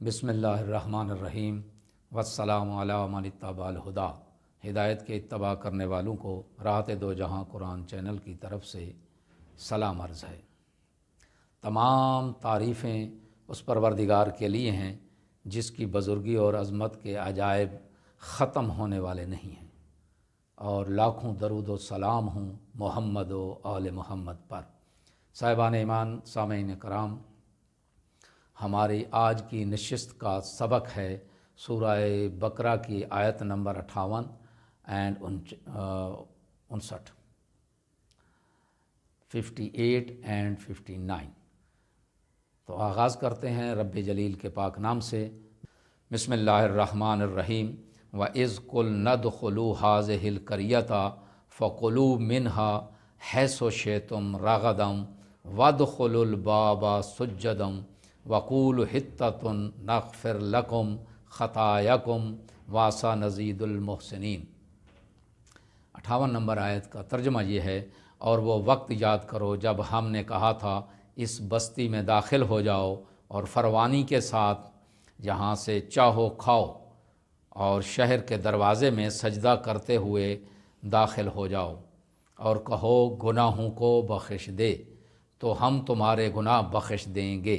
بسم اللہ الرحمن الرحیم والسلام علی من اتبع الہدی۔ ہدایت کے اتباع کرنے والوں کو راحت دو جہاں قرآن چینل کی طرف سے سلام عرض ہے۔ تمام تعریفیں اس پروردگار کے لیے ہیں جس کی بزرگی اور عظمت کے عجائب ختم ہونے والے نہیں ہیں، اور لاکھوں درود و سلام ہوں محمد و آل محمد پر۔ صاحبان ایمان، سامعین کرام، ہماری آج کی نشست کا سبق ہے سورہ بقرہ کی آیت نمبر 58 اینڈ 59، 58 اینڈ 59۔ تو آغاز کرتے ہیں رب جلیل کے پاک نام سے۔ بسم اللہ الرحمن الرحیم۔ وَإِذْ قُلْنَا ادْخُلُوا هَٰذِهِ الْقَرْيَةَ فَكُلُوا مِنْهَا حَيْثُ شِئْتُمْ رَغَدًا وَادْخُلُوا الْبَابَ سُجَّدًا وَقُولُوا حِطَّةٌ نَغْفِرْ لَكُمْ خَطَايَاكُمْ وَسَنَزِيدُ الْمُحْسِنِينَ۔ 58 نمبر آیت کا ترجمہ یہ ہے، اور وہ وقت یاد کرو جب ہم نے کہا تھا اس بستی میں داخل ہو جاؤ اور فروانی کے ساتھ جہاں سے چاہو کھاؤ، اور شہر کے دروازے میں سجدہ کرتے ہوئے داخل ہو جاؤ، اور کہو گناہوں کو بخش دے تو ہم تمہارے گناہ بخش دیں گے،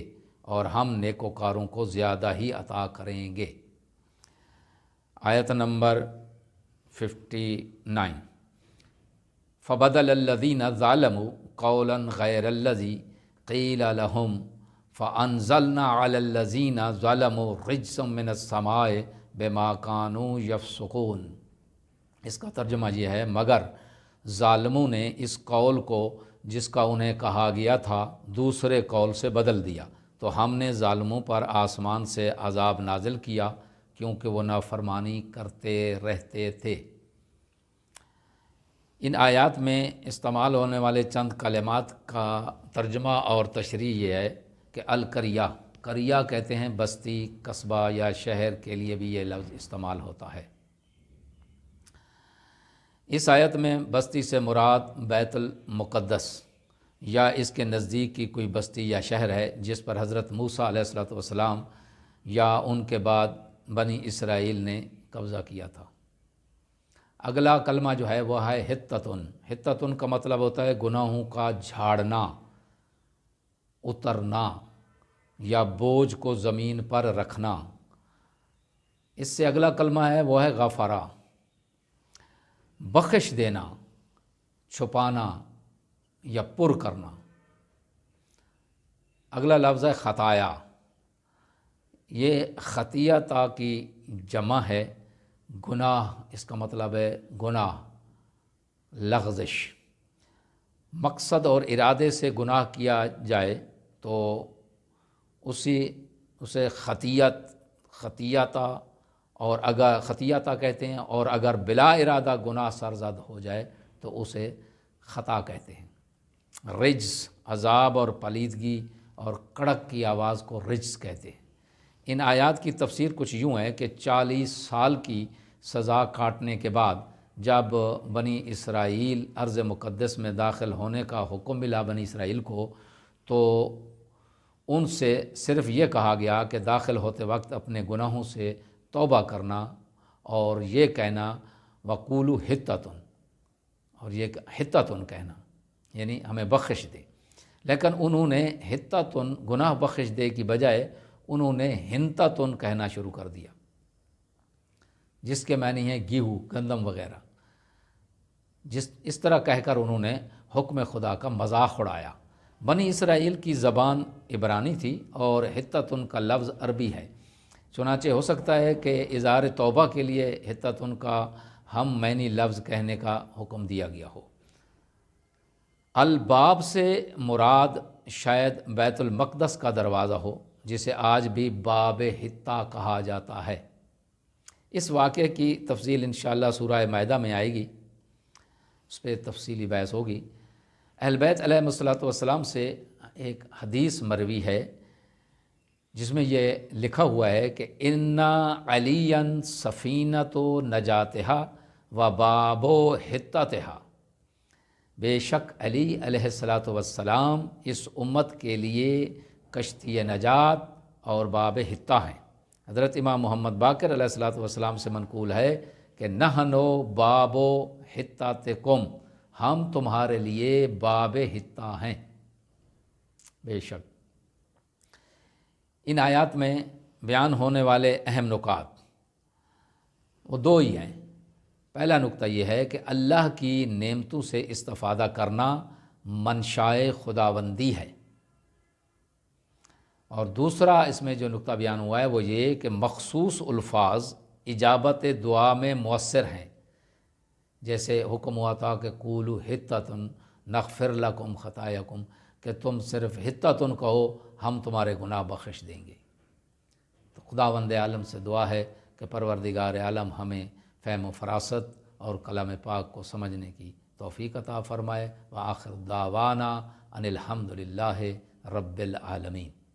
اور ہم نیکوکاروں کو زیادہ ہی عطا کریں گے۔ آیت نمبر 59۔ فَبَدَلَ الَّذِينَ ظَلَمُوا قَوْلًا غَيْرَ الَّذِي قِيلَ لَهُمْ فَأَنزَلْنَا عَلَى الَّذِينَ ظَلَمُوا رِجْزًا مِّنَ السَّمَاءِ بِمَا كَانُوا يَفْسُقُونَ۔ اس کا ترجمہ یہ ہے، مگر ظالموں نے اس قول کو جس کا انہیں کہا گیا تھا دوسرے قول سے بدل دیا، تو ہم نے ظالموں پر آسمان سے عذاب نازل کیا کیونکہ وہ نافرمانی کرتے رہتے تھے۔ ان آیات میں استعمال ہونے والے چند کلمات کا ترجمہ اور تشریح یہ ہے کہ القریہ، قریہ کہتے ہیں بستی، قصبہ یا شہر کے لیے بھی یہ لفظ استعمال ہوتا ہے۔ اس آیت میں بستی سے مراد بیت المقدس یا اس کے نزدیک کی کوئی بستی یا شہر ہے جس پر حضرت موسیٰ علیہ السلام یا ان کے بعد بنی اسرائیل نے قبضہ کیا تھا۔ اگلا کلمہ جو ہے وہ ہے حطتن۔ حطتن کا مطلب ہوتا ہے گناہوں کا جھاڑنا، اترنا یا بوجھ کو زمین پر رکھنا۔ اس سے اگلا کلمہ ہے وہ ہے غفرہ، بخش دینا، چھپانا یا پر کرنا۔ اگلا لفظ ہے خطایا۔ یہ خطیہ کی جمع ہے، گناہ اس کا مطلب ہے گناہ، لغزش۔ مقصد اور ارادے سے گناہ کیا جائے تو اسے خطیتا اور اگر خطیتا کہتے ہیں، اور اگر بلا ارادہ گناہ سرزد ہو جائے تو اسے خطا کہتے ہیں۔ رجز، عذاب اور پلیدگی اور کڑک کی آواز کو رجز کہتے ہیں۔ ان آیات کی تفسیر کچھ یوں ہے کہ 40 سال کی سزا کاٹنے کے بعد جب بنی اسرائیل ارض مقدس میں داخل ہونے کا حکم ملا بنی اسرائیل کو، تو ان سے صرف یہ کہا گیا کہ داخل ہوتے وقت اپنے گناہوں سے توبہ کرنا اور یہ کہنا وَقُولُوا حِطَّةٌ، اور یہ حِطَّةٌ کہنا یعنی ہمیں بخش دے۔ لیکن انہوں نے حِطَّةٌ گناہ بخش دے کی بجائے انہوں نے حِنطَةٌ کہنا شروع کر دیا، جس کے معنی ہے گیہوں، گندم وغیرہ۔ اس طرح کہہ کر انہوں نے حکم خدا کا مذاق اڑایا۔ بنی اسرائیل کی زبان عبرانی تھی اور حِطَّةٌ کا لفظ عربی ہے، چنانچہ ہو سکتا ہے کہ اظہار توبہ کے لیے حِطَّةٌ کا ہم معنی لفظ کہنے کا حکم دیا گیا ہو۔ الباب سے مراد شاید بیت المقدس کا دروازہ ہو، جسے آج بھی باب حطہ کہا جاتا ہے۔ اس واقعے کی تفصیل انشاءاللہ سورہ مائدہ میں آئے گی، اس پہ تفصیلی بحث ہوگی۔ اہل بیت علیہ السلام سے ایک حدیث مروی ہے جس میں یہ لکھا ہوا ہے کہ اِنَّ عَلِيًّا سَفِینَةُ نَجَاتِهَا وَبَابُ حِطَّتِهَا۔ بے شک علی علیہ السلام اس امت کے لیے کشتی نجات اور باب حطہ ہیں۔ حضرت امام محمد باقر علیہ الصلوۃ والسلام سے منقول ہے کہ نحنو بابو حتاتکم، ہم تمہارے لیے باب حتہ ہیں۔ بے شک ان آیات میں بیان ہونے والے اہم نکات وہ دو ہی ہیں۔ پہلا نقطہ یہ ہے کہ اللہ کی نعمتوں سے استفادہ کرنا منشائے خداوندی ہے، اور دوسرا اس میں جو نقطہ بیان ہوا ہے وہ یہ کہ مخصوص الفاظ اجابت دعا میں مؤثر ہیں، جیسے حکم ہوا تھا کہ قولوا حطۃ نغفر لکم خطایاکم، کہ تم صرف حطۃ کہو ہم تمہارے گناہ بخش دیں گے۔ تو خداوند عالم سے دعا ہے کہ پروردگار عالم ہمیں فہم و فراست اور کلام پاک کو سمجھنے کی توفیق عطا فرمائے۔ وآخر دعوانا ان الحمد للہ رب العالمین۔